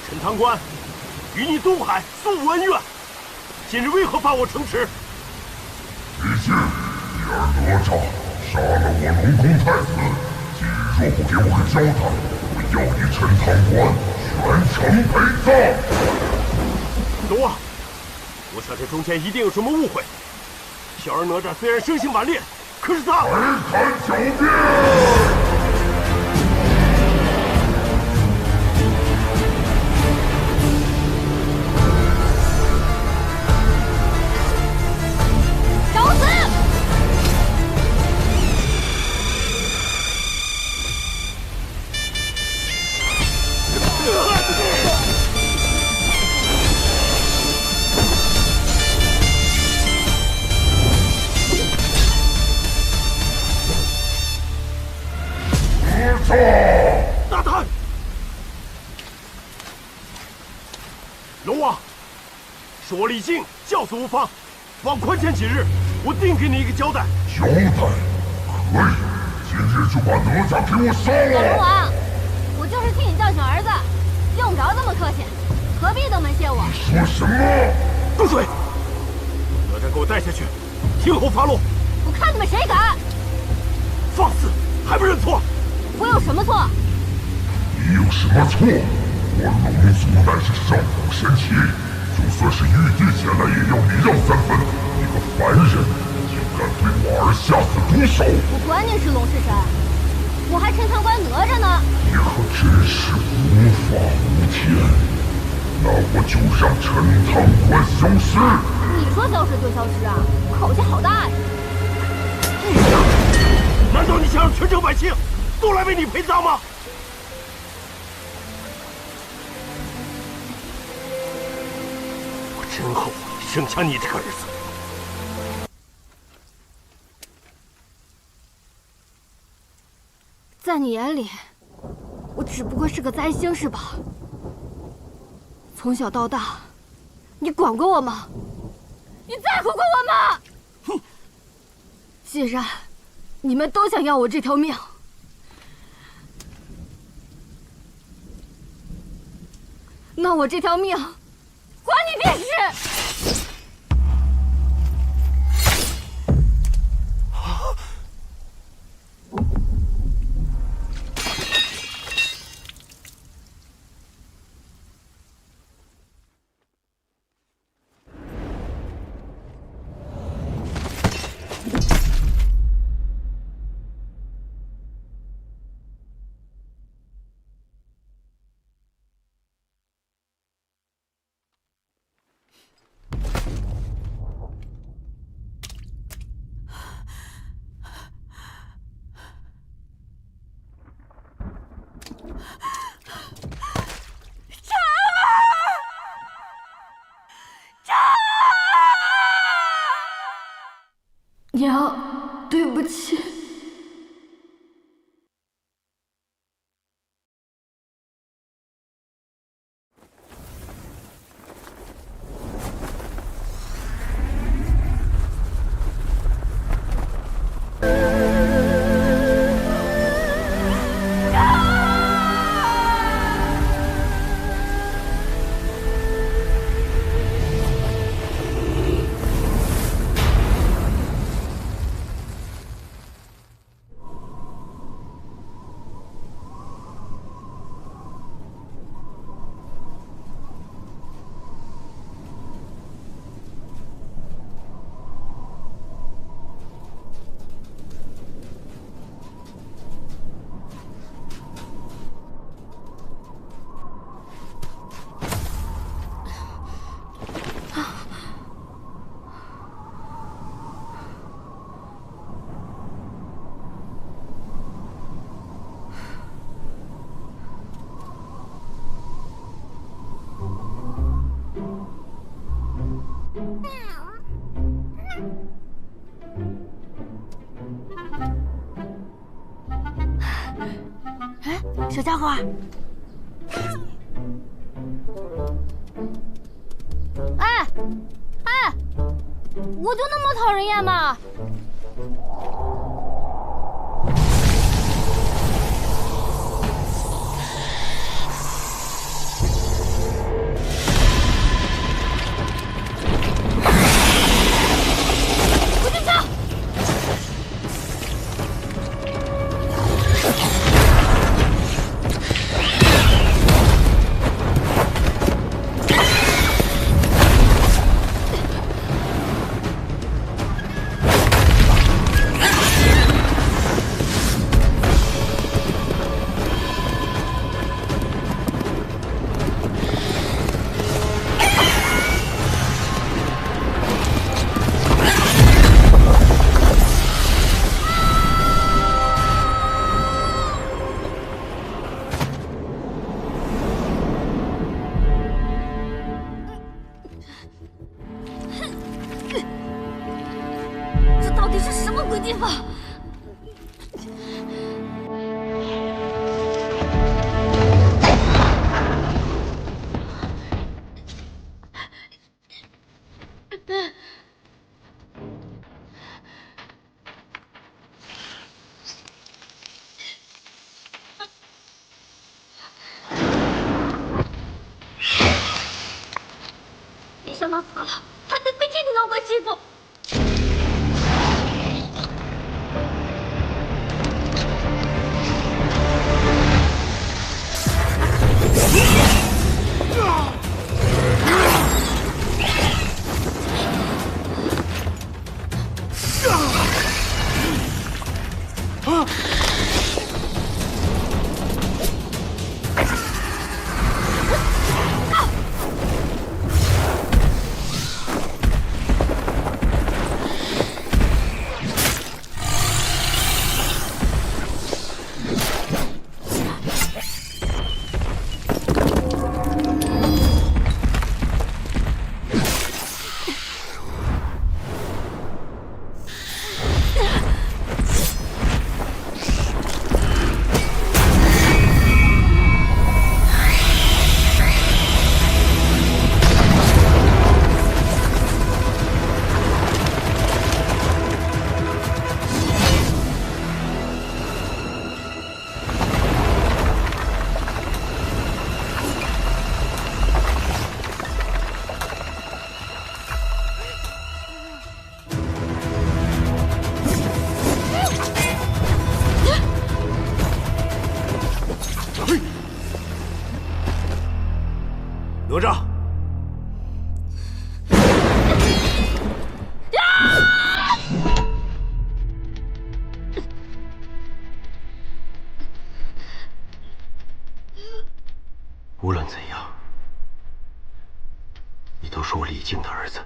陈堂官，与你东海素无恩怨，今日为何犯我城池？毕竟你儿哪吒杀了我龙宫太子，今日若不给我个交代，我要你陈堂官全城陪葬。龙王，我想这中间一定有什么误会。小儿哪吒虽然生性顽劣，可是他……还敢狡辩！大胆！龙王，是我李靖教唆无方，望宽限几日，我定给你一个交代。交代？可以，今日就把哪吒给我杀了！龙王，我就是替你教训儿子，用不着这么客气，何必登门谢我？你说什么？住嘴！哪吒给我带下去，听候发落。我看你们谁敢！放肆，还不认错？我有什么错？你有什么错？我龙族乃是上古神奇，就算是玉帝前来，也要礼让3分。你个凡人，竟敢对我儿下此毒手！我管你是龙是神，我还陈堂官哪吒呢！你可真是无法无天！那我就让陈堂官消失。你说消失就消失啊？口气好大呀！难道你想让全城百姓都来为你陪葬吗？我真后悔生下你这个儿子。在你眼里，我只不过是个灾星是吧？从小到大，你管过我吗？你在乎过我吗？哼！既然你们都想要我这条命，那我这条命，管你便是。娘，对不起。哎，小家伙，哎，我就那么讨人厌吗？地方。没想到死了，他被天庭妖怪欺负。 哪吒，无论怎样，你都是我李靖的儿子。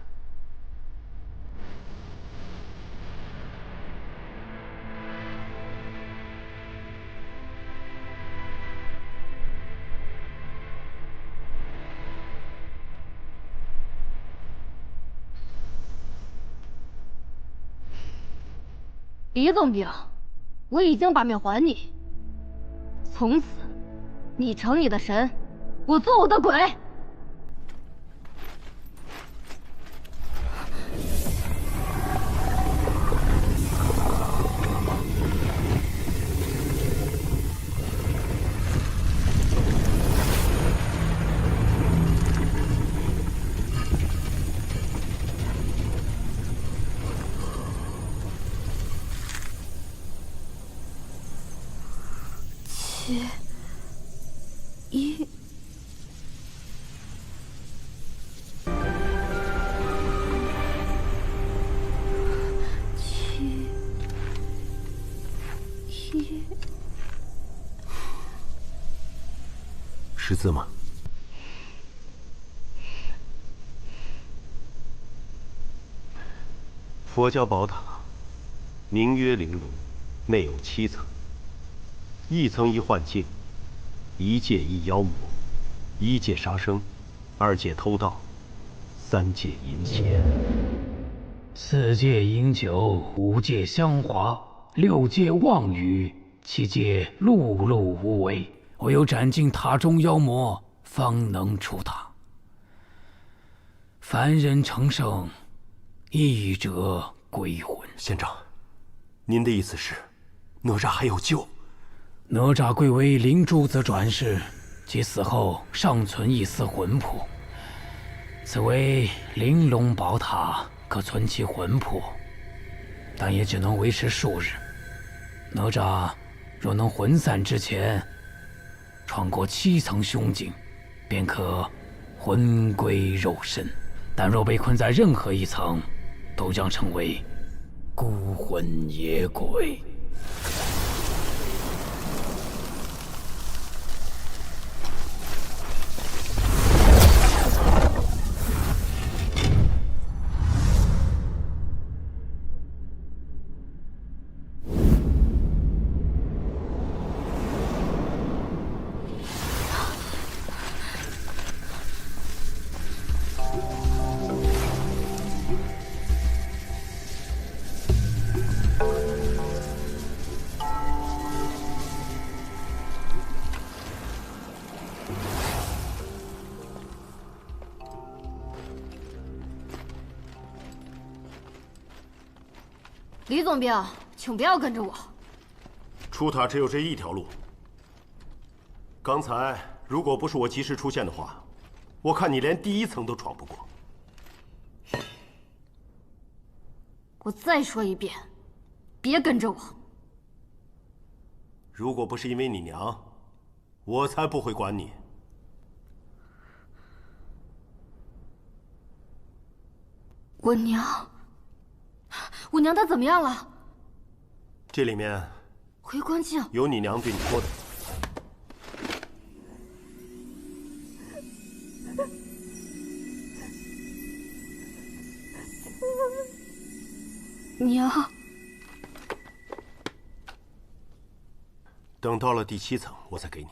李总兵，我已经把命还你，从此你成你的神，我做我的鬼。7、1。识字吗？佛教宝塔，名曰玲珑，内有7层，一层一幻境，一界一妖魔，一界杀生，二界偷盗，三界淫邪，4界饮酒，5界香华，6界妄语，7界碌碌无为。唯有斩尽塔中妖魔，方能出塔。凡人成圣，一者归魂。县长，您的意思是，哪吒还有救？哪吒贵为灵珠子转世，其死后尚存一丝魂魄。此为玲珑宝塔，可存其魂魄，但也只能维持数日。哪吒若能魂散之前穿过7层凶境，便可魂归肉身；但若被困在任何一层，都将成为孤魂野鬼。李总兵，请不要跟着我。出塔只有这一条路。刚才如果不是我及时出现的话，我看你连第1层都闯不过。我再说一遍，别跟着我。如果不是因为你娘，我才不会管你。我娘她怎么样了？这里面回光镜有你娘对你说的。娘，等到了第7层，我再给你。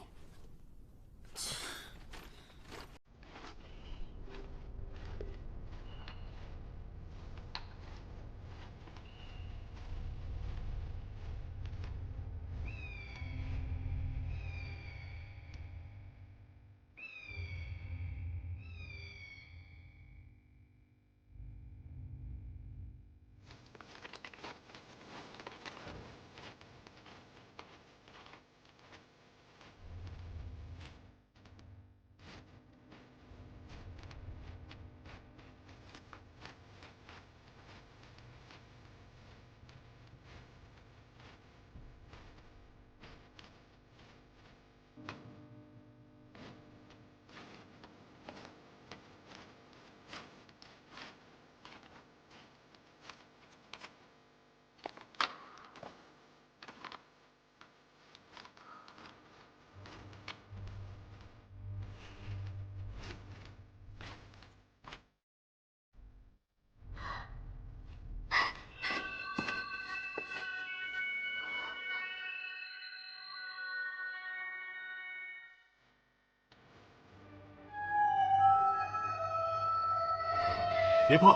别碰！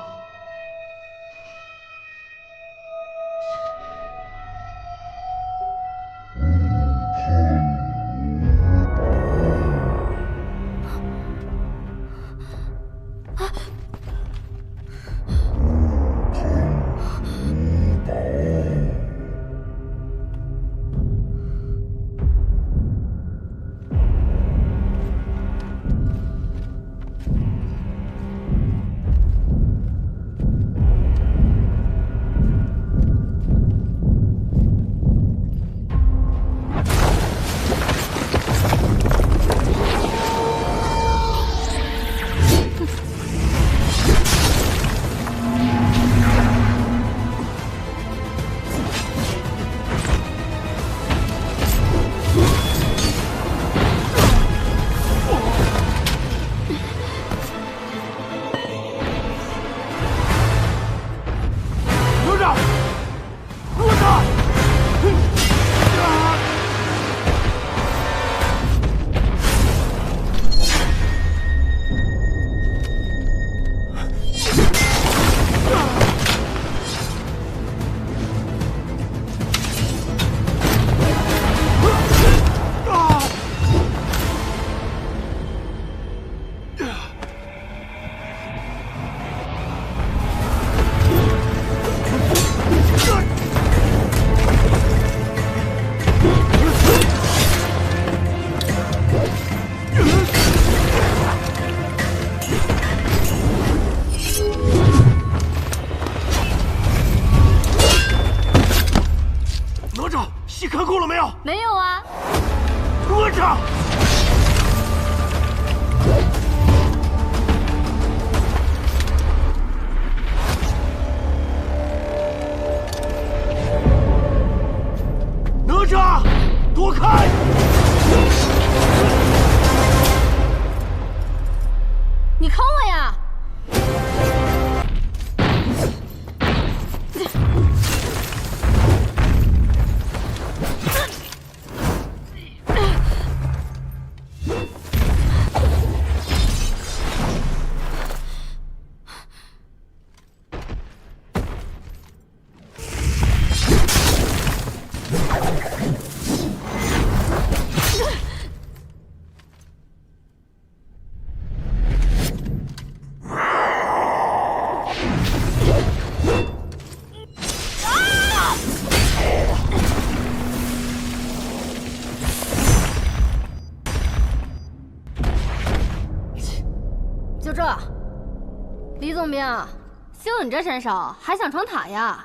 就这。李总兵，就你这身手，还想闯塔呀？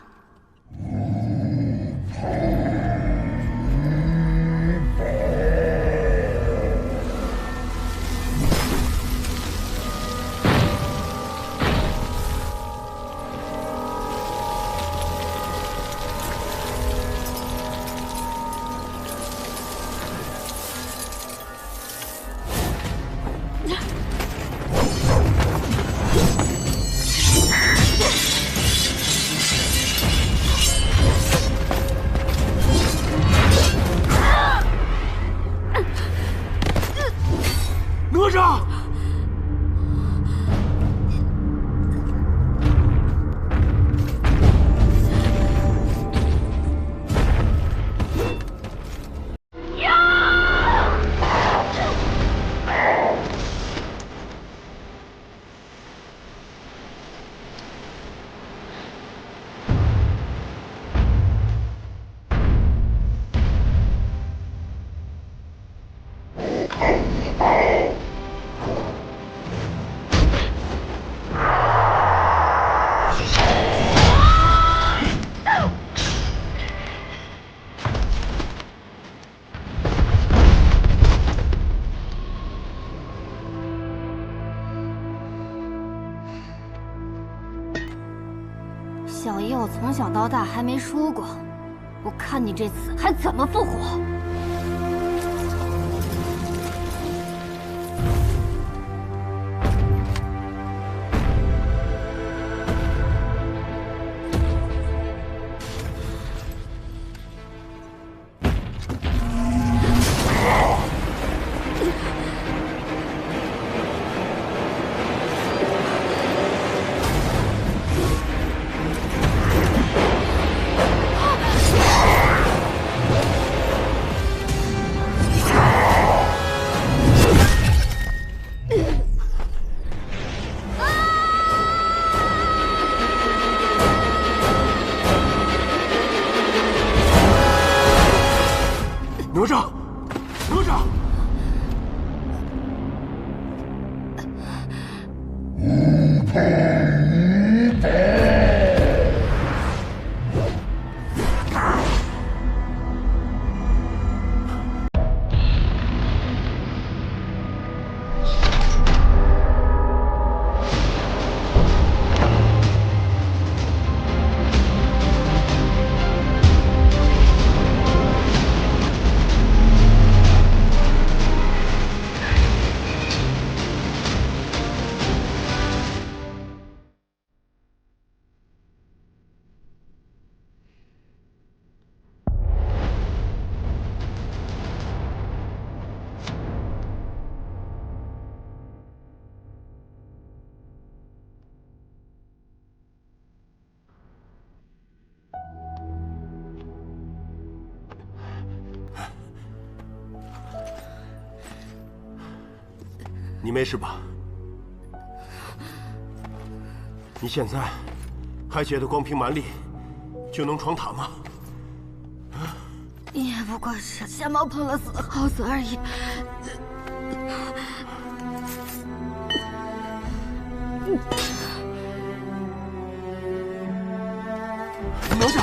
哪吒！小爷我从小到大还没输过，我看你这次还怎么复活！哪吒，哪吒！你没事吧？你现在还觉得光凭蛮力就能闯塔吗？也不过是瞎猫碰了死的耗子而已。哪吒！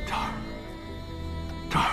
这儿，这儿。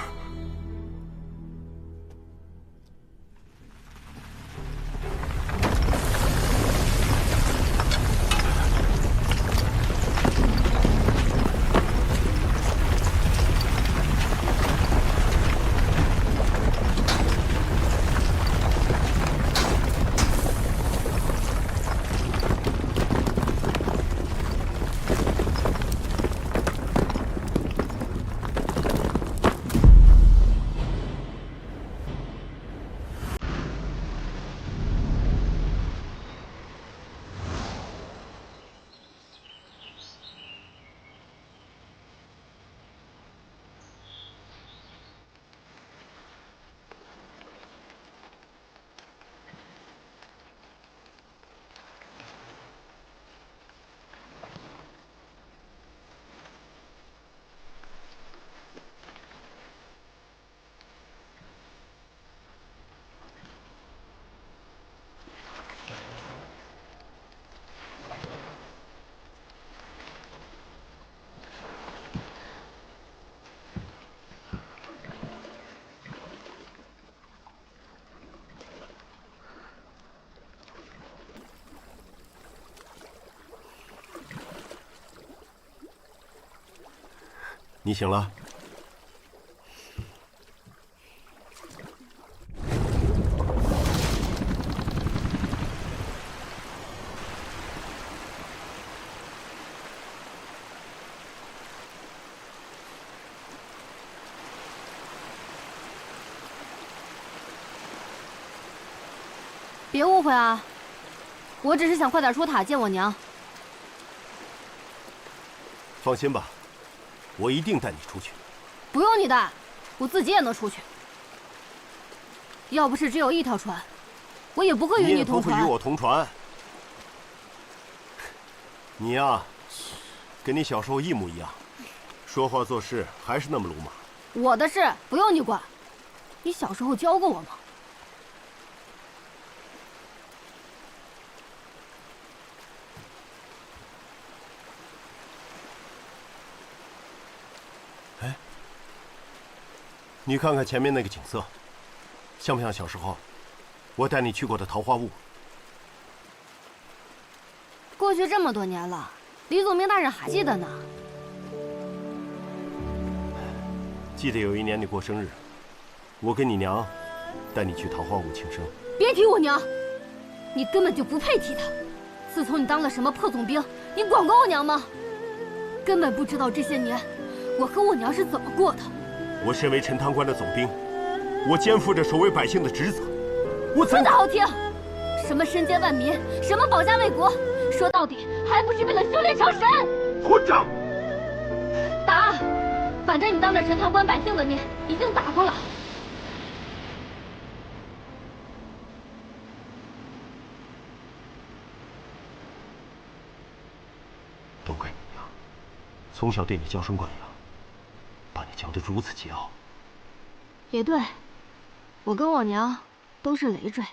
你醒了。别误会啊，我只是想快点出塔见我娘。放心吧，我一定带你出去。不用你带，我自己也能出去。要不是只有一条船，我也不会与你同船。你也不会与我同船。你呀，跟你小时候一模一样，说话做事还是那么鲁莽。我的事不用你管，你小时候教过我吗？你看看前面那个景色，像不像小时候我带你去过的桃花坞？过去这么多年了，李总兵大人还记得呢。记得有一年你过生日，我跟你娘带你去桃花坞庆生。别提我娘，你根本就不配提她。自从你当了什么破总兵，你管过我娘吗？根本不知道这些年我和我娘是怎么过的。我身为陈塘关的总兵，我肩负着守卫百姓的职责。我说的好听，什么身兼万民，什么保家卫国，说到底还不是为了修炼成神。混账！打！反正你当着陈塘关百姓的面已经打过了。都怪你娘，从小对你娇生惯养，把你教得如此桀骜。也对，我跟我娘都是累赘。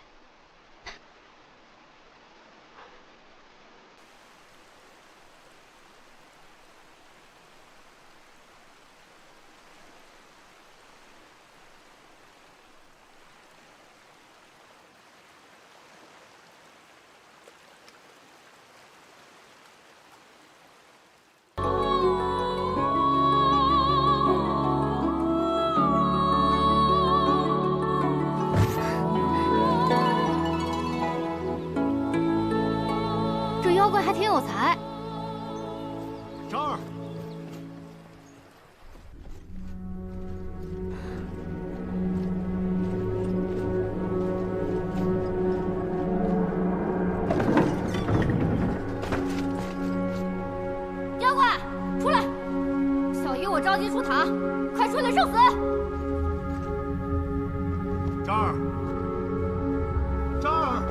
妖怪还挺有才。张儿，妖怪出来！小姨我着急出塔，快出来受死！张儿，张儿。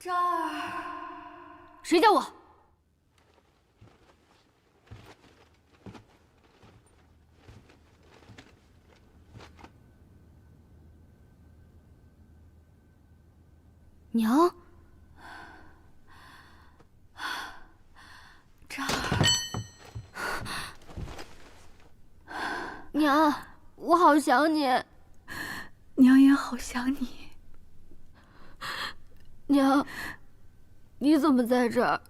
这儿，谁叫我？娘，这儿，娘，我好想你。娘也好想你。娘，你怎么在这儿？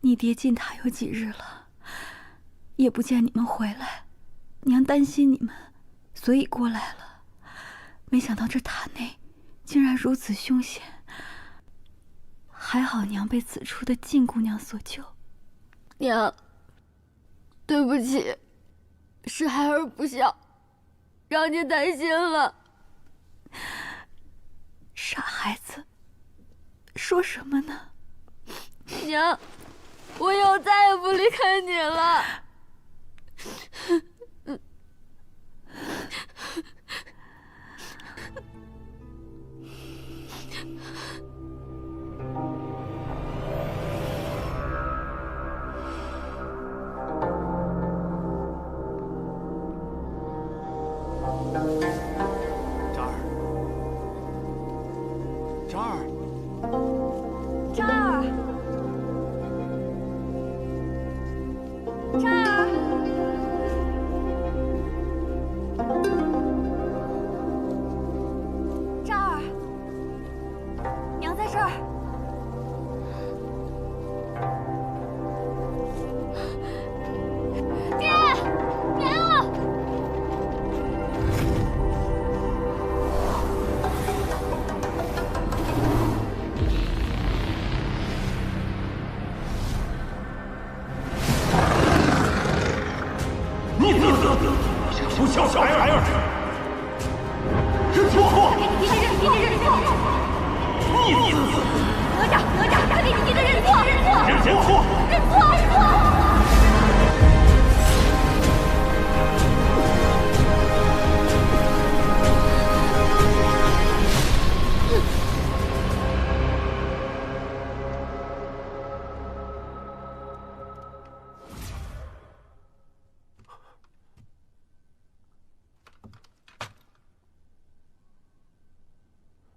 你爹进塔有几日了，也不见你们回来，娘担心你们，所以过来了。没想到这塔内竟然如此凶险，还好娘被此处的静姑娘所救。娘，对不起，是孩儿不孝，让您担心了。傻孩子，说什么呢？娘，我以后再也不离开你了。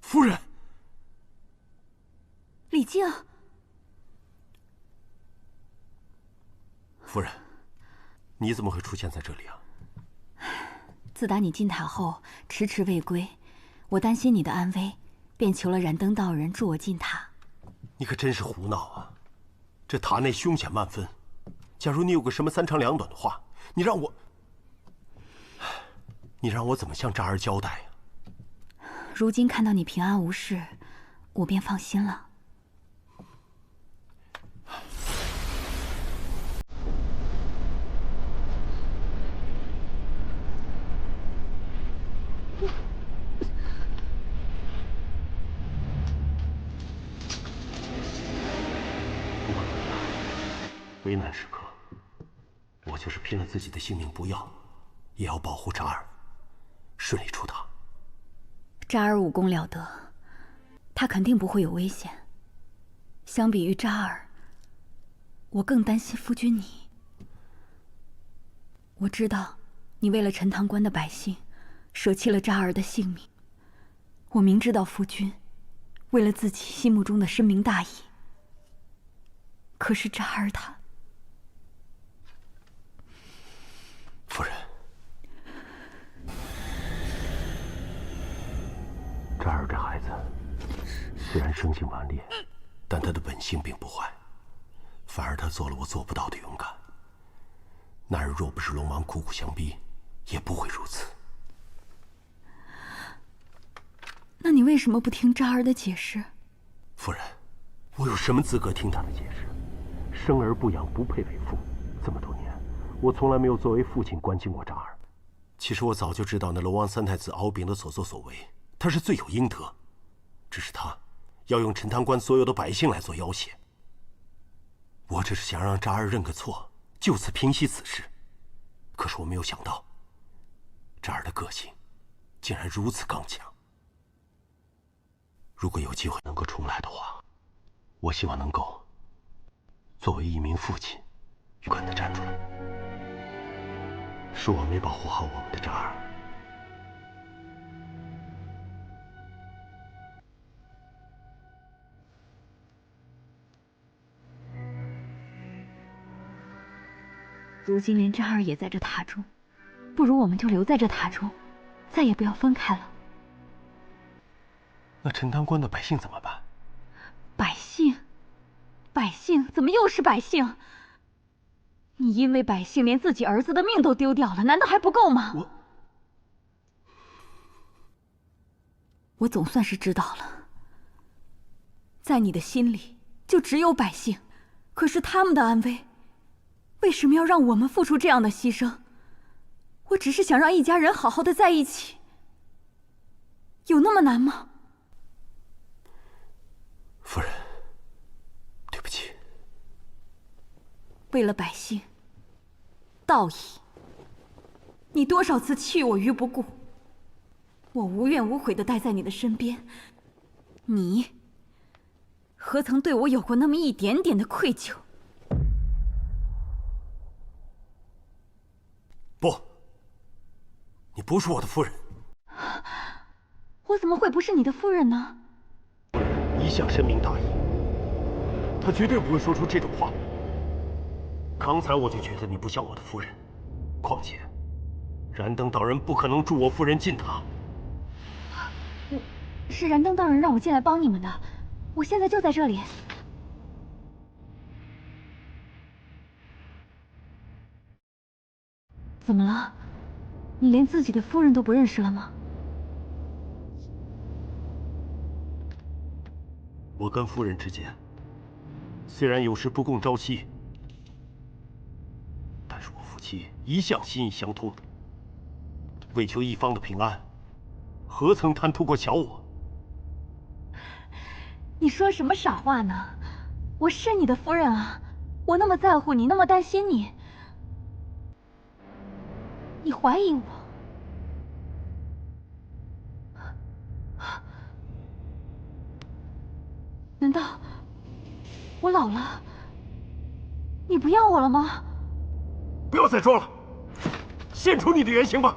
夫人，李靖，夫人，你怎么会出现在这里啊？自打你进塔后迟迟未归，我担心你的安危，便求了燃灯道人助我进塔。你可真是胡闹啊！这塔内凶险万分，假如你有个什么三长两短的话，你让我怎么向渣儿交代呀？如今看到你平安无事，我便放心了。不管怎么样，危难时刻，我就是拼了自己的性命不要，也要保护渣儿顺利出塔。渣儿武功了得，他肯定不会有危险。相比于渣儿，我更担心夫君你。我知道你为了陈塘关的百姓，舍弃了渣儿的性命。我明知道夫君为了自己心目中的深明大义，可是渣儿他……夫人，渣儿这孩子虽然生性顽劣，但他的本性并不坏，反而他做了我做不到的勇敢。那日若不是龙王苦苦相逼，也不会如此。那你为什么不听渣儿的解释？夫人，我有什么资格听他的解释？生而不养，不配为父。这么多年，我从来没有作为父亲关心过渣儿。其实我早就知道那龙王三太子敖丙的所作所为，他是罪有应得。只是他要用陈塘关所有的百姓来做要挟。我只是想让渣儿认个错，就此平息此事。可是我没有想到，渣儿的个性竟然如此刚强。如果有机会能够重来的话，我希望能够作为一名父亲，勇敢地站出来。是我没保护好我们的渣儿。如今连渣儿也在这塔中，不如我们就留在这塔中，再也不要分开了。那陈塘关的百姓怎么办？百姓？百姓？怎么又是百姓？你因为百姓连自己儿子的命都丢掉了，难道还不够吗？我总算是知道了，在你的心里就只有百姓，可是他们的安危，为什么要让我们付出这样的牺牲？我只是想让一家人好好的在一起，有那么难吗？夫人，对不起。为了百姓，道义，你多少次弃我于不顾，我无怨无悔的待在你的身边，你何曾对我有过那么一点点的愧疚？不，你不是我的夫人。我怎么会不是你的夫人呢？一向深明大义，他绝对不会说出这种话。刚才我就觉得你不像我的夫人，况且，燃灯道人不可能助我夫人进塔。是燃灯道人让我进来帮你们的，我现在就在这里。怎么了？你连自己的夫人都不认识了吗？我跟夫人之间，虽然有时不共朝夕，但是我夫妻一向心意相通。为求一方的平安，何曾贪图过小我？你说什么傻话呢？我是你的夫人啊，我那么在乎你，那么担心你，你怀疑我？难道我老了，你不要我了吗？不要再装了，现出你的原形吧！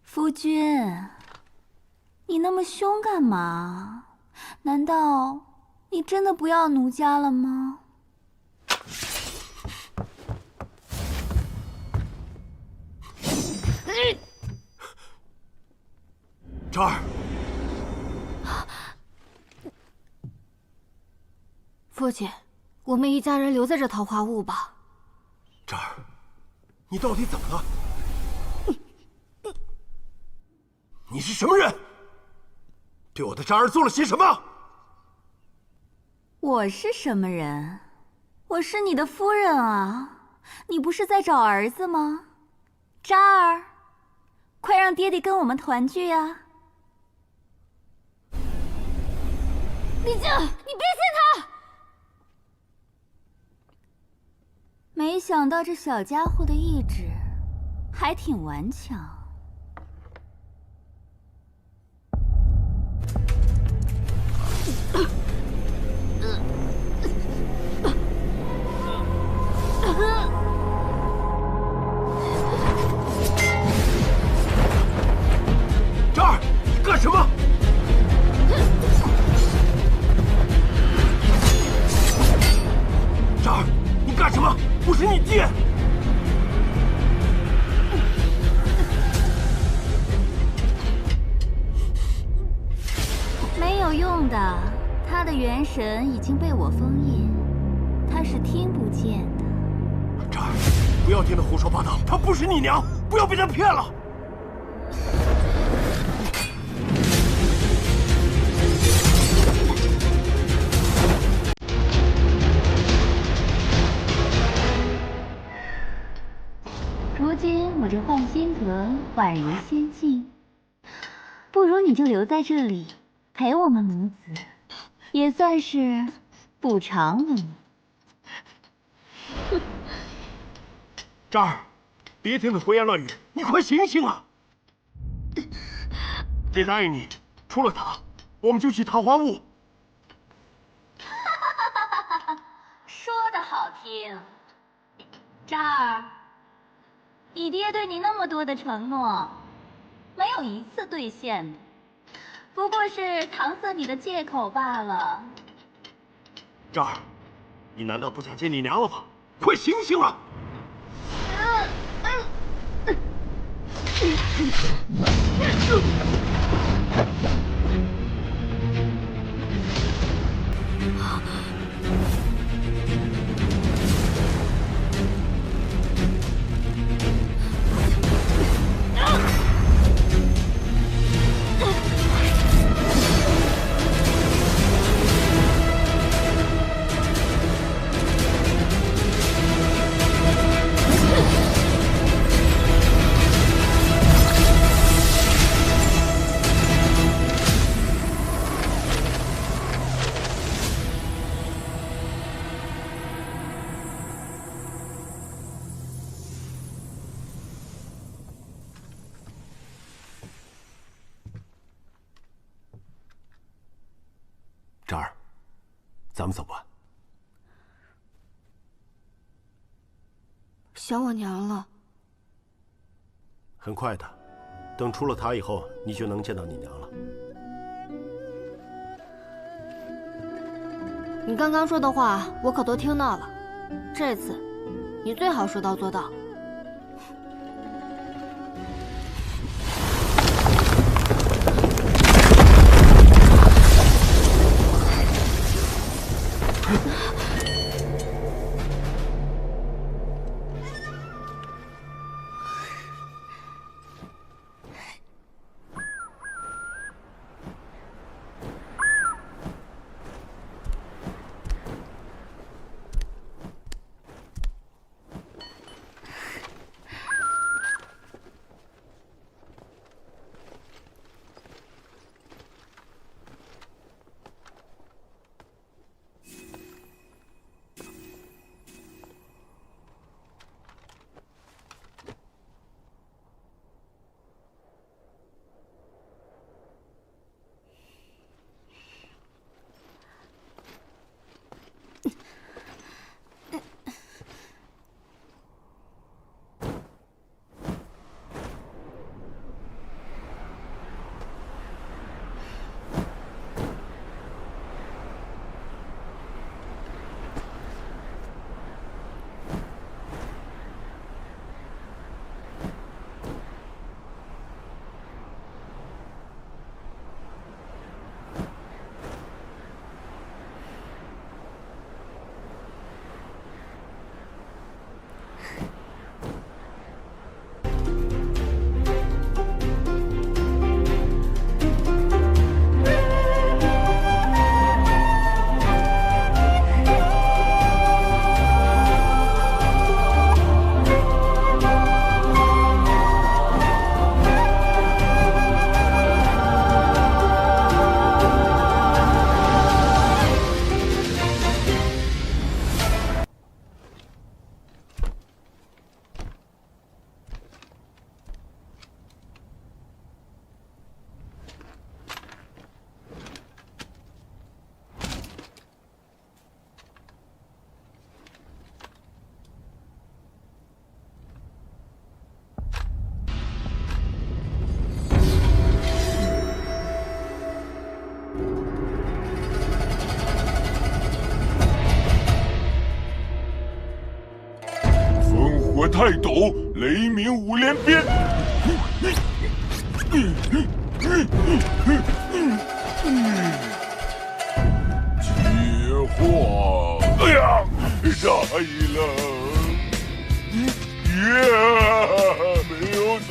夫君，你那么凶干嘛？难道你真的不要奴家了吗？昭儿，父亲，我们一家人留在这桃花坞吧。昭儿，你到底怎么了？你是什么人？对我的渣儿做了些什么？我是什么人？我是你的夫人啊！你不是在找儿子吗？渣儿，快让爹爹跟我们团聚啊！李靖，你别信他！没想到这小家伙的意志还挺顽强。渣儿，你干什么？渣儿，你干什么？我是你爹！没有用的，他的元神已经被我封印，他是听不见的。渣儿，不要听他胡说八道，她不是你娘，不要被他骗了。如今我这幻心阁宛如仙境，不如你就留在这里陪我们母子，也算是补偿了你。渣儿，别听他胡言乱语，你快醒醒啊！爹答应你，出了塔，我们就去桃花坞。说的好听，渣儿，你爹对你那么多的承诺，没有一次兑现的，不过是搪塞你的借口罢了。渣儿，你难道不想见你娘了吗？快醒醒啊！渣儿，咱们走吧。想我娘了。很快的，等出了塔以后，你就能见到你娘了。你刚刚说的话，我可都听到了。这次，你最好说到做到。泰斗，雷鸣五连鞭。接话，哎呀，大意了，没有错。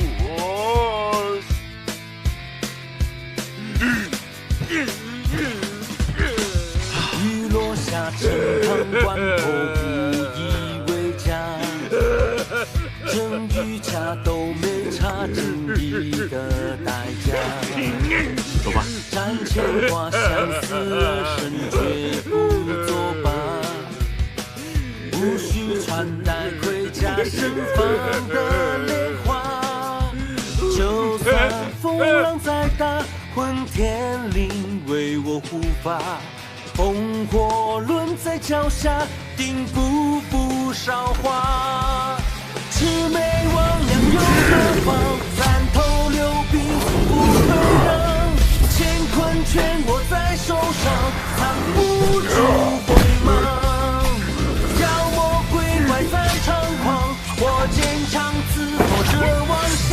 雨落下，城旁关头不以为家。真与假都没差金币的代价。走吧。战前花相思而生，绝不作罢。无需穿戴盔甲，盛放的莲花。就算风浪再大，混天绫为我护法。烽火轮在脚下，定不负韶华。魑魅魍魉有何妨？三头六臂不可让。乾坤全握在手上，藏不住锋芒。妖魔鬼怪在猖狂，我坚强伺候着妄想。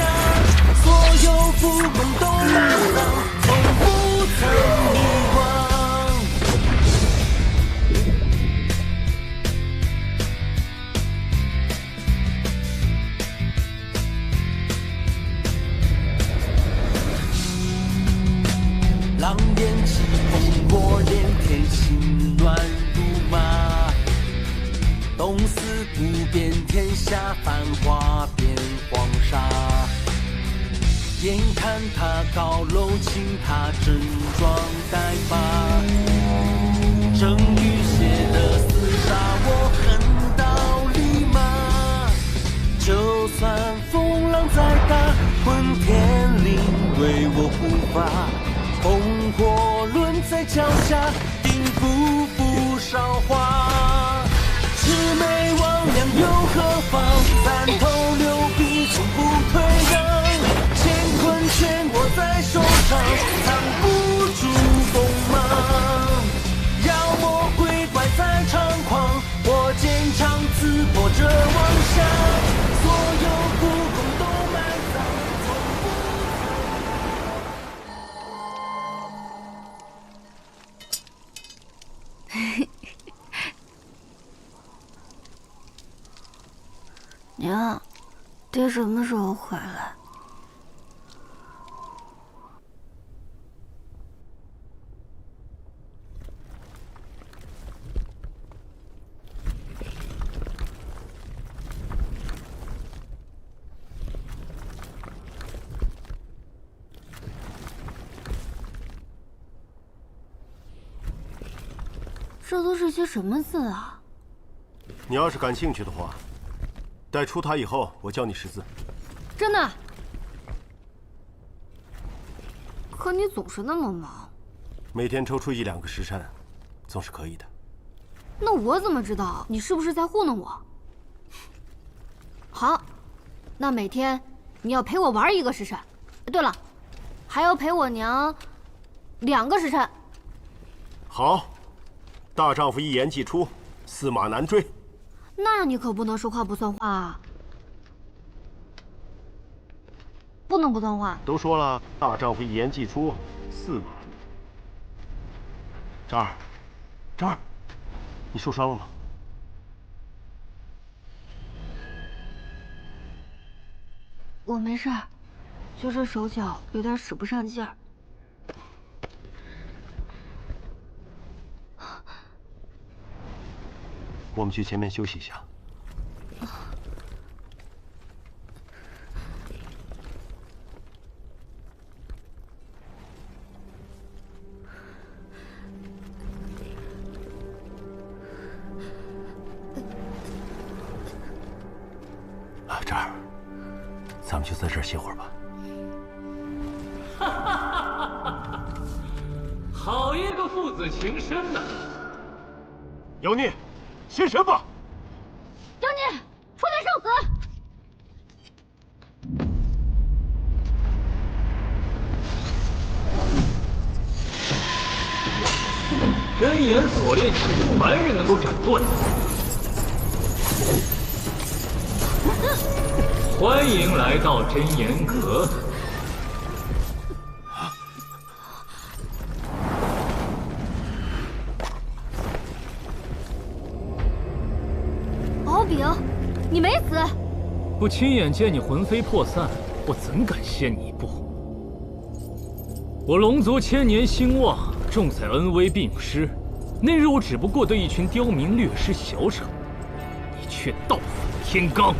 所有浮梦都拉上，从不曾遗忘。狼烟起，烽火连天，心乱如麻。东司不变天下，繁华变黄沙。眼看他高楼倾塌，整装待发。正欲写的厮杀，我横刀立马。就算风浪再大，混天绫为我护法。烽火轮在脚下，定步步韶华。魑魅魍魉又何妨？三头六臂从不退让。乾坤全握在手上，藏不住锋芒。妖魔鬼怪在猖狂，我剑长刺破这妄想。所有蜈蚣都埋葬，从不。娘，爹什么时候回来？这都是些什么字啊？你要是感兴趣的话，待出塔以后，我教你识字。真的？可你总是那么忙。每天抽出1、2个时辰，总是可以的。那我怎么知道你是不是在糊弄我？好，那每天你要陪我玩1个时辰。对了，还要陪我娘2个时辰。好，大丈夫一言既出，驷马难追。那你可不能说话不算话啊！不能不算话。都说了，大丈夫一言既出，驷马。张儿，你受伤了吗？我没事儿，就是手脚有点使不上劲儿。我们去前面休息一下。这儿，咱们就在这儿歇会儿吧。哈哈哈哈！好一个父子情深呐！妖孽，现身吧！妖孽，出来受死！真言锁链，凡人能够斩断。欢迎来到真言阁。敖丙，你没死。不亲眼见你魂飞魄散，我怎敢先你一步？我龙族千年兴旺，重在恩威并施。那日我只不过对一群刁民略施小惩，你却盗斧天罡。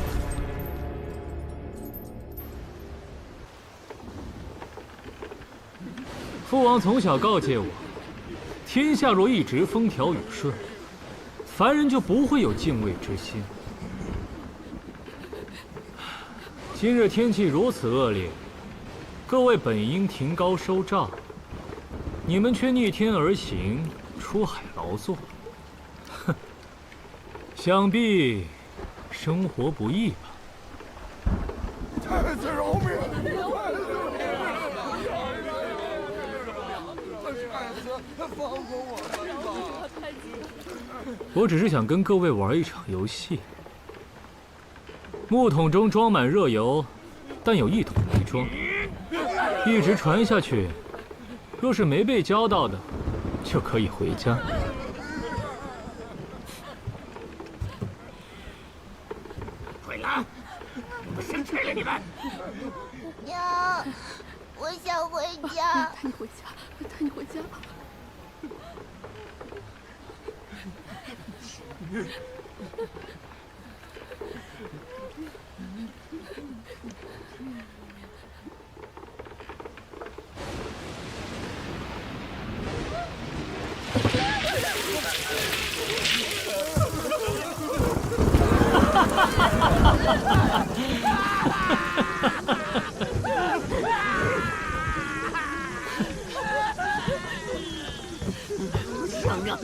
父王从小告诫我，天下若一直风调雨顺，凡人就不会有敬畏之心。今日天气如此恶劣，各位本应停高收帐，你们却逆天而行，出海劳作。哼，想必生活不易吧？太子饶命！放过我吧！我只是想跟各位玩一场游戏。木桶中装满热油，但有1桶没装，一直传下去。若是没被浇到的，就可以回家。鬼狼，我生气了你们！娘，我想回家。带你回家，带你回家。想让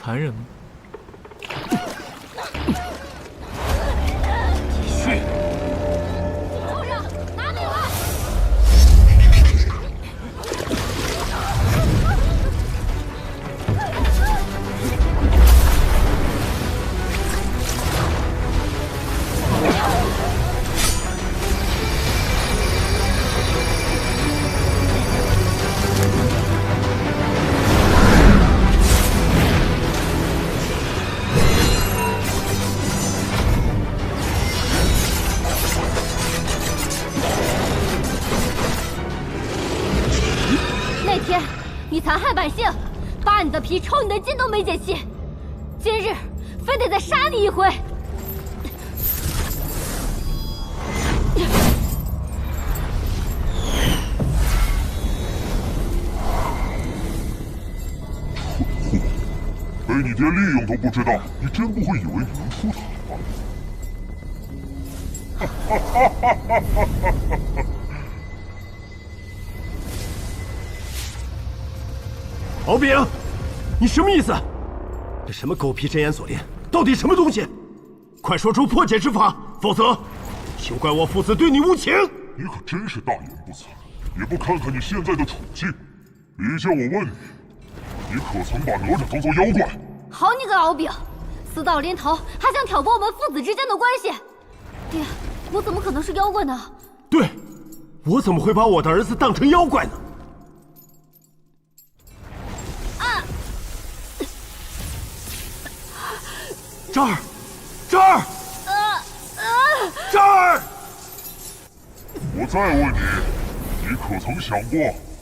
残忍吗？继续。畜生，拿命来！那天你残害百姓，扒你的皮抽你的筋都没解气，今日非得再杀你一回。被你爹利用都不知道，你真不会以为你能出塔吗？敖丙，你什么意思？这什么狗皮真言锁链，到底什么东西？快说出破解之法，否则休怪我父子对你无情！你可真是大言不惭，也不看看你现在的处境。李叫我问你，你可曾把哪吒当作妖怪？好你个敖丙，死到临头还想挑拨我们父子之间的关系！爹，我怎么可能是妖怪呢？对，我怎么会把我的儿子当成妖怪呢？这儿，这儿，这儿！我再问你，你可曾想过，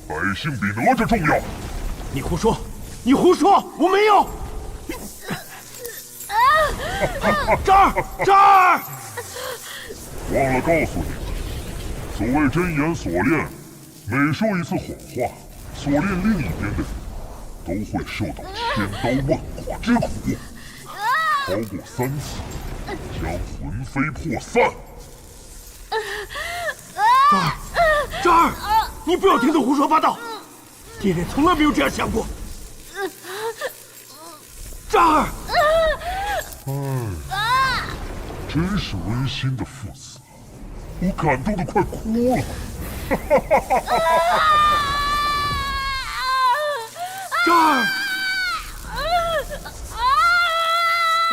百姓比哪吒重要？你胡说！你胡说！我没有！这儿，这儿！忘了告诉你们，所谓真言锁链，每说一次谎话，锁链另一边的人都会受到千刀万剐之苦。超过3次，将魂飞魄散。这儿，你不要听他胡说八道，爹爹从来没有这样想过。这儿，真是温馨的父子，我感动得快哭了。这儿。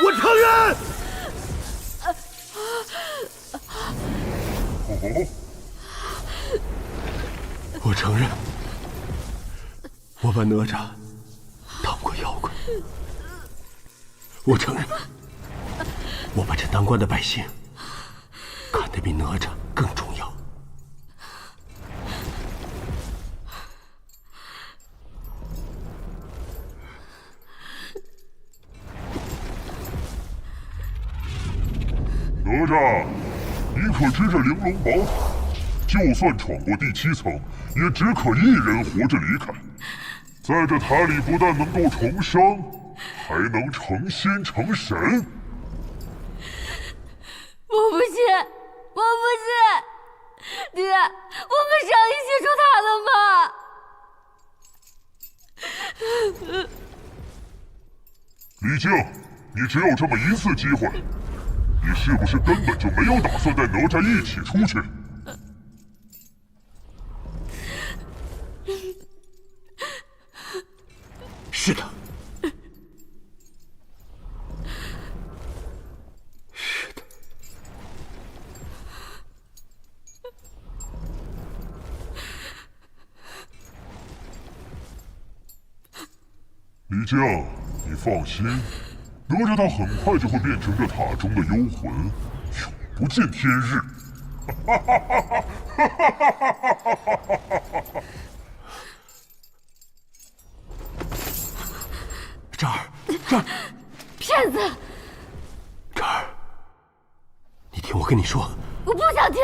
我承认。我承认，我把哪吒当过妖怪。我承认，我把这当官的百姓看得比哪吒更重要。哪吒，你可知这玲珑宝塔，就算闯过第7层，也只可1人活着离开。在这塔里，不但能够重生，还能成仙成神。我不信，我不信，爹，我们上一起出塔的吗？李靖，你只有这么1次机会。你是不是根本就没有打算带哪吒一起出去？是的，是的。李靖，你放心。哪吒他很快就会变成这塔中的幽魂，永不见天日。这儿，这儿，骗子！这儿，你听我跟你说，我不想听。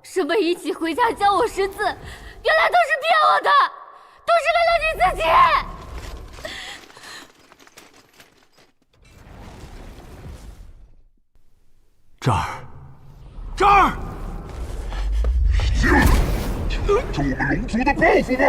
什么一起回家教我识字，原来都是骗我的，都是为了你自己。这儿，这儿，听着我们龙族的报复吧！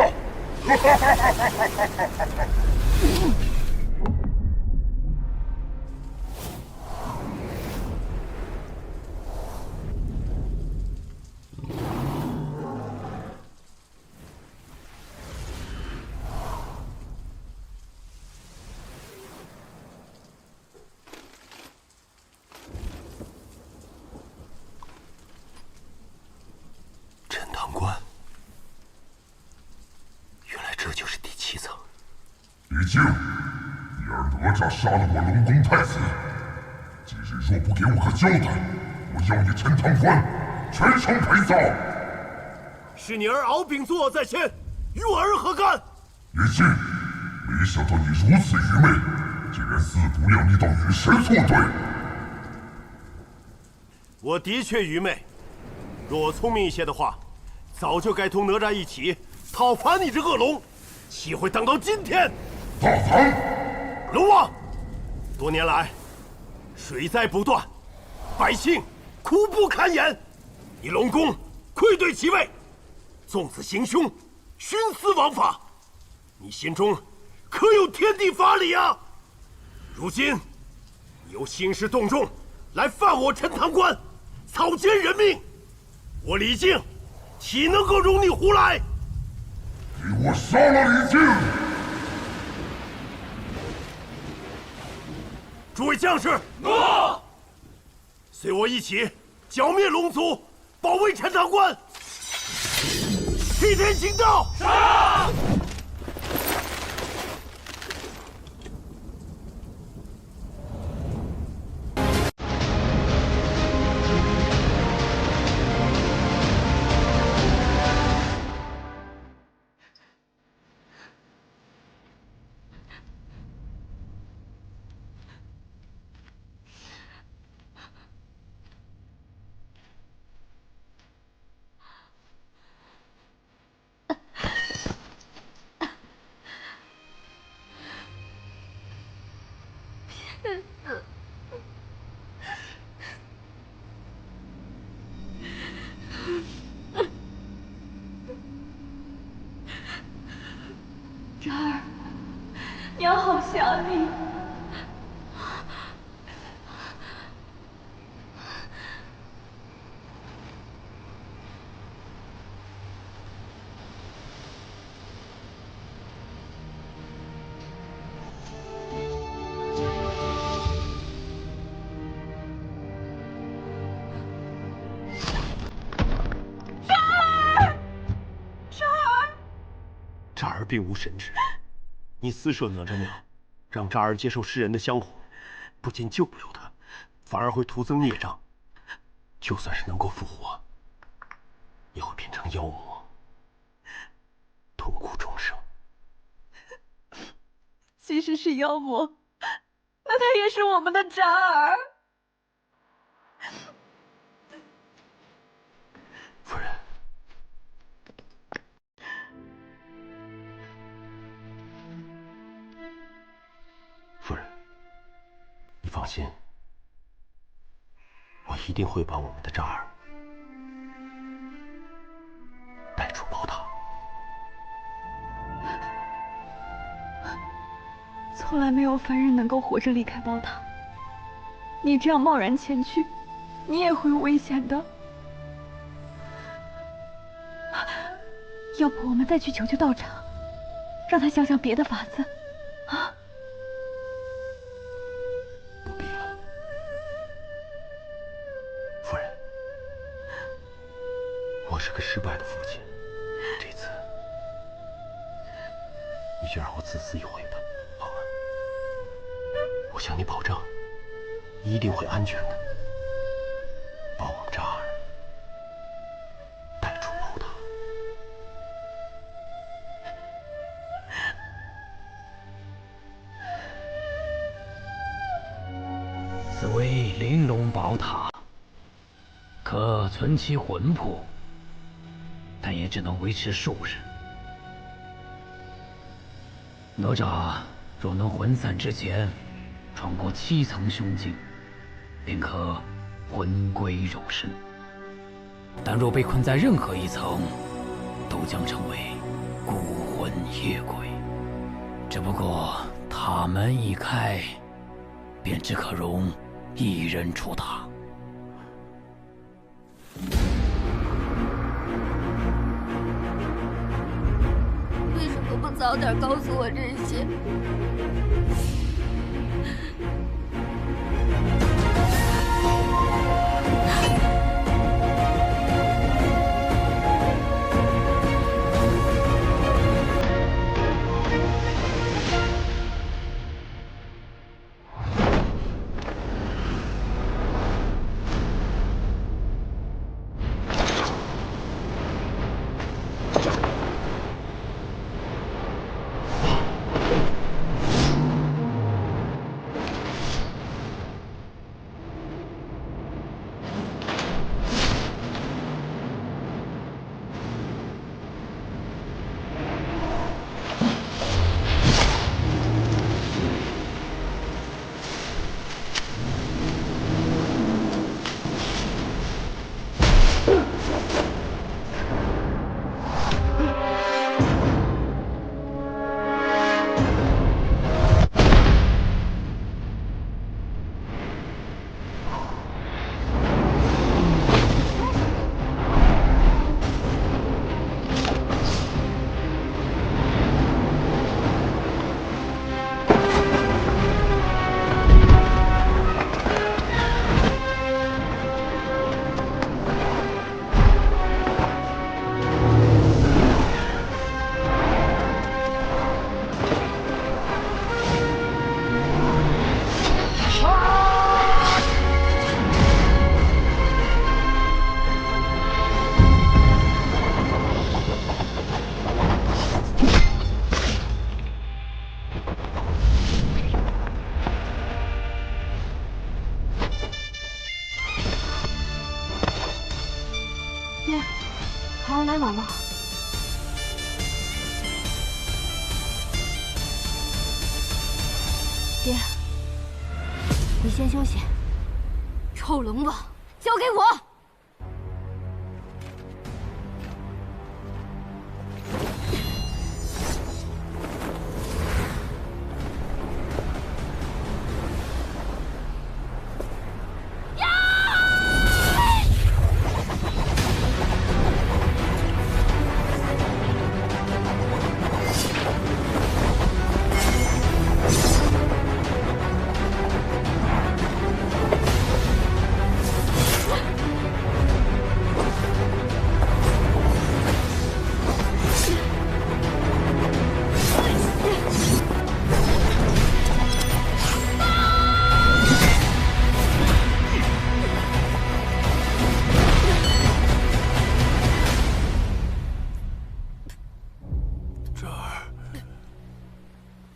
堂关，原来这就是第7层。李靖，你儿哪吒杀了我龙宫太子，今日若不给我个交代，我要你陈塘关全城陪葬。是你儿敖丙作恶在先，与我儿何干？李靖，没想到你如此愚昧，竟然自不量力到与神作对。我的确愚昧，若我聪明一些的话，早就该同哪吒一起讨伐你这恶龙，岂会等到今天？大唐龙王，多年来水灾不断，百姓苦不堪言，你龙宫愧对其位，纵子行凶，徇私枉法，你心中可有天地法理啊？如今你又兴师动众来犯我陈塘关，草菅人命，我李靖岂能够容你胡来？给我杀了李靖！诸位将士，诺！随我一起剿灭龙族，保卫陈塘关。替天行道！杀！渣儿，娘好想你。渣儿并无神智，你私设哪吒庙，让渣儿接受世人的香火，不仅救不了他，反而会徒增孽障。就算是能够复活，也会变成妖魔，痛苦终生。即使是妖魔，那他也是我们的渣儿。夫人，夫人，你放心，我一定会把我们的渣儿带出宝塔。从来没有凡人能够活着离开宝塔，你这样贸然前去，你也会有危险的。要不我们再去求求道长，让他想想别的法子，啊？不必了，夫人，我是个失败的父亲，这次你就让我自私一回吧，好吗？我向你保证，一定会安全的，把我们渣儿带出宝塔。此为玲珑宝塔，可存其魂魄，但也只能维持数日。哪吒若能魂散之前穿过7层凶境，便可魂归肉身；但若被困在任何一层，都将成为孤魂野鬼。只不过塔门一开，便只可容一人出塔。为什么不早点告诉我这些？孩儿来晚了。爹，你先休息。臭龙王，交给我。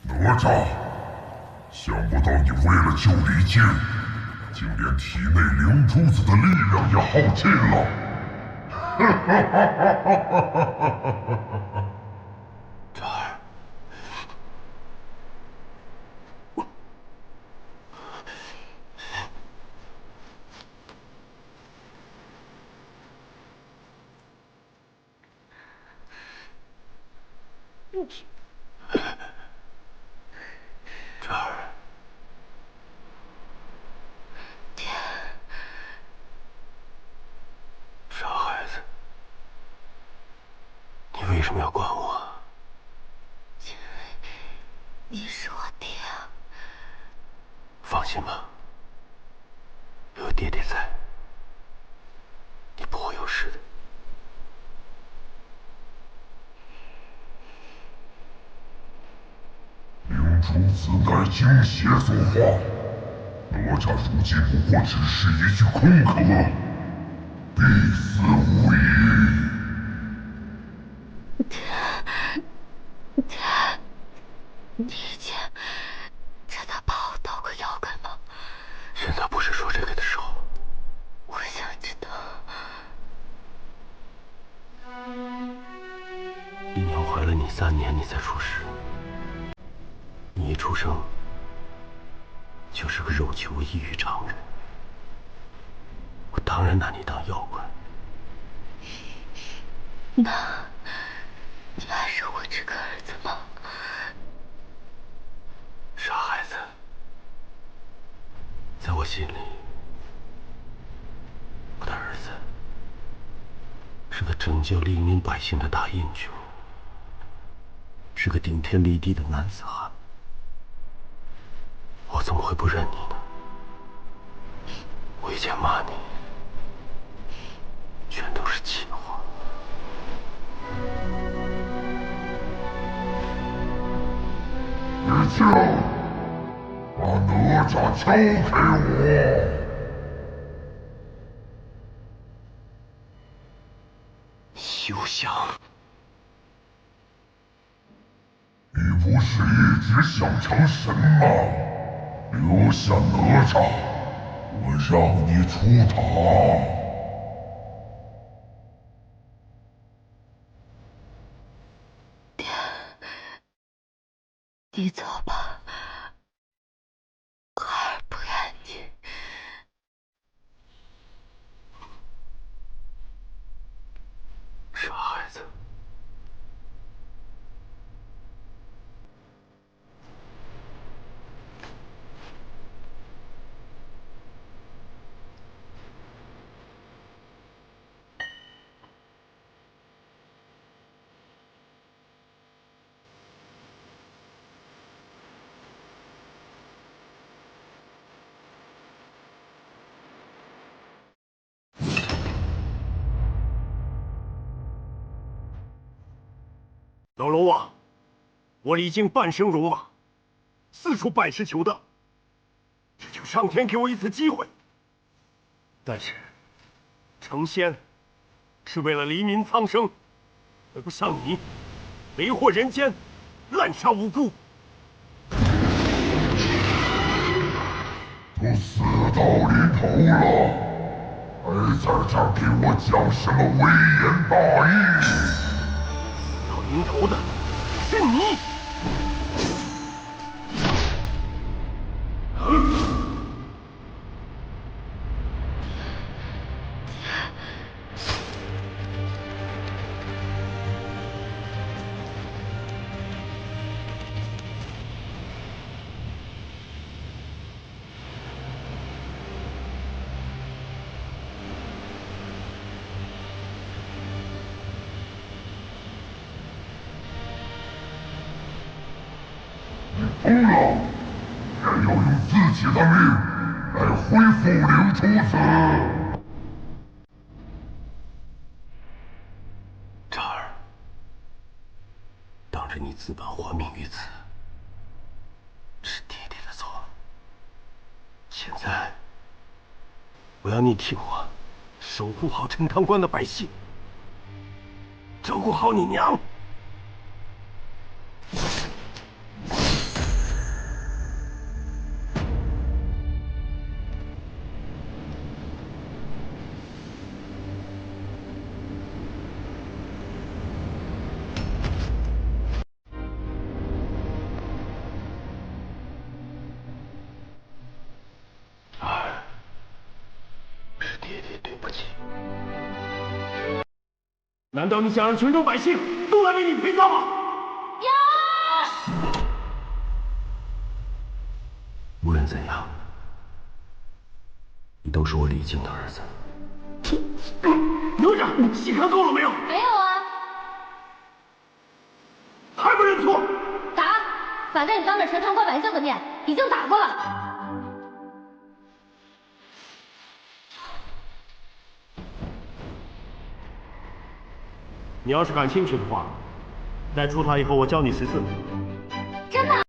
哪吒，想不到你为了救李靖，竟连体内灵珠子的力量也耗尽了。这儿，这儿，爹，傻孩子，你为什么要管我？因为你是我爹啊。放心吧，有爹爹在，你不会有事的。灵珠子乃精血所化，哪吒如今不过只是一具空壳，必死无疑。爹，你以前真的把我当过妖怪吗？现在不是说这个的时候。我想知道。姨娘怀了你3年，你才出世。你一出生就是个肉球异于常人，我当然拿你当妖怪。那你还是我这个儿子吗？傻孩子，在我心里，我的儿子是个拯救黎民百姓的大英雄，是个顶天立地的男子汉。我怎么会不认你呢？我以前骂你，全都是气话。李靖，把哪吒交给我。休想！你不是一直想成神吗？留下哪吒，我让你出塔。爹，你走吧，孩儿不愿意。傻孩子。老龙王，我李靖半生戎马，四处拜师求道，只求上天给我一次机会。但是，成仙是为了黎民苍生，而不像你，为祸人间，滥杀无辜。都死到临头了，还在这儿给我讲什么微言大义？除了，也要用自己的命来恢复灵珠子。渣儿，当着你自把还命于此，是爹爹的错。现在，我要你替我守护好陈塘关的百姓，照顾好你娘。难道你想让泉州百姓都来为你陪葬吗？无论怎样，你都是我李靖的儿子。哪吒，戏看够了没有？没有啊。还不认错？打！反正你当着陈塘关百姓的面已经打过了。你要是感兴趣的话，待出塔以后，我教你识字。真的？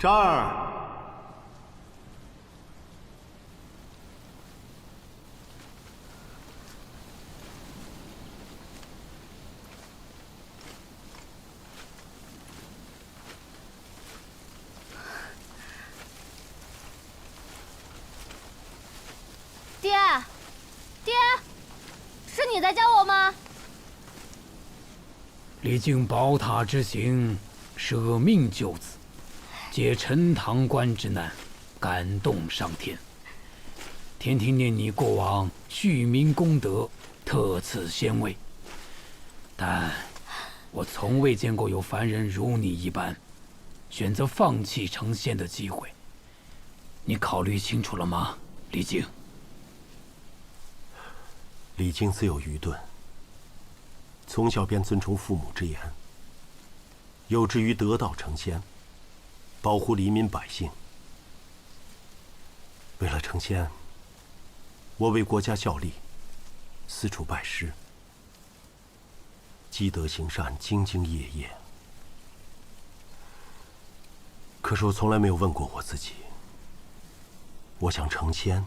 渣儿，爹，爹，是你在教我吗？李靖宝塔之行，舍命救子，解陈塘关之难，感动上天。天庭念你过往恤民功德，特赐仙位。但我从未见过有凡人如你一般，选择放弃成仙的机会。你考虑清楚了吗，李靖？李靖自有愚钝，从小便尊崇父母之言，有志于得道成仙，保护黎民百姓。为了成仙，我为国家效力，四处拜师，积德行善，兢兢业业。可是我从来没有问过我自己，我想成仙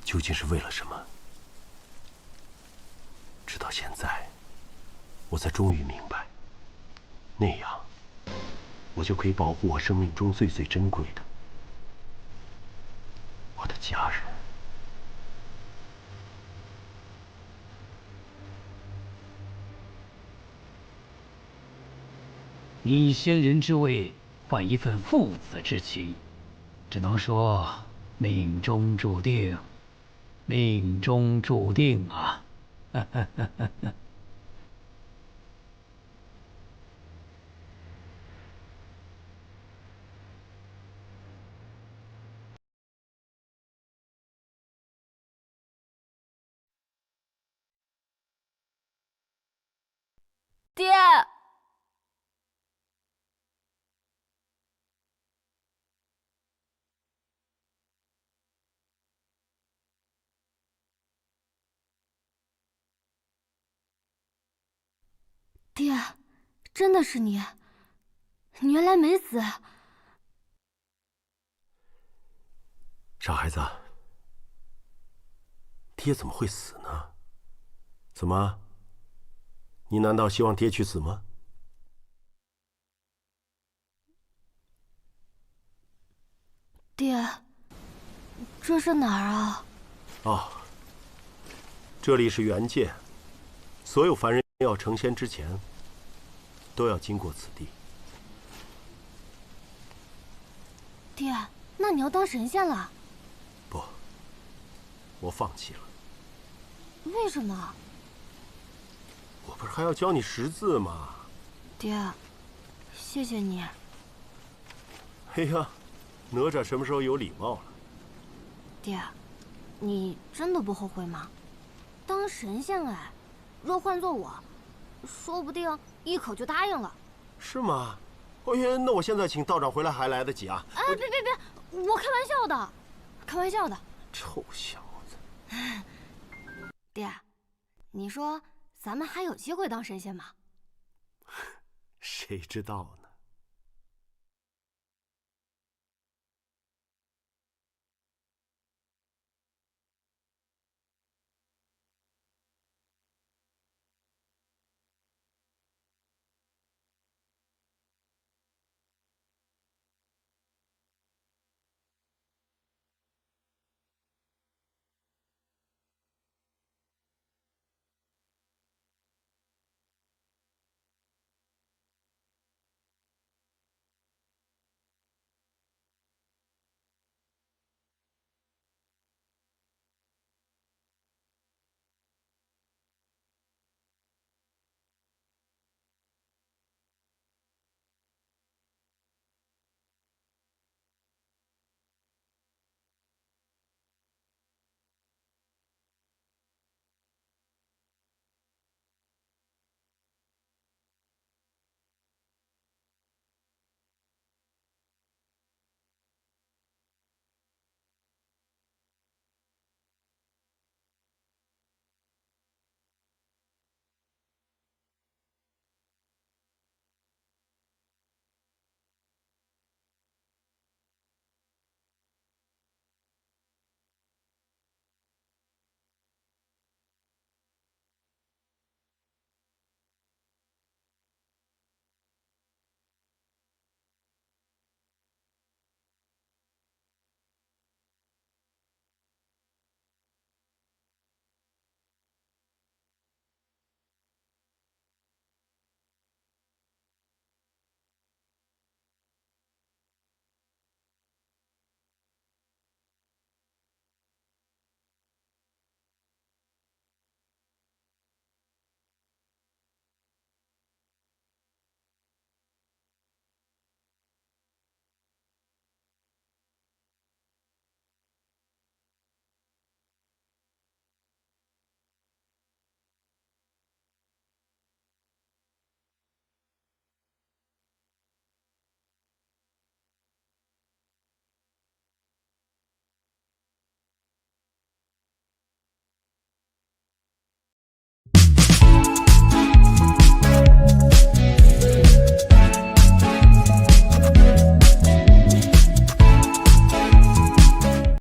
究竟是为了什么？到现在，我才终于明白，那样，我就可以保护我生命中最最珍贵的我的家人。以仙人之位换一份父子之情，只能说命中注定，命中注定啊！爹，爹，真的是你，你原来没死。傻孩子，爹怎么会死呢？怎么？你难道希望爹去死吗？爹，这是哪儿啊？哦，这里是元界，所有凡人要成仙之前，都要经过此地。爹，那你要当神仙了？不，我放弃了。为什么？我不是还要教你识字吗？爹，谢谢你。哎呀，哪吒什么时候有礼貌了？爹，你真的不后悔吗？当神仙哎，若换做我，说不定一口就答应了。是吗？哎呀，那我现在请道长回来还来得及啊！哎，别，我开玩笑的，开玩笑的。臭小子！爹，你说咱们还有机会当神仙吗？谁知道呢？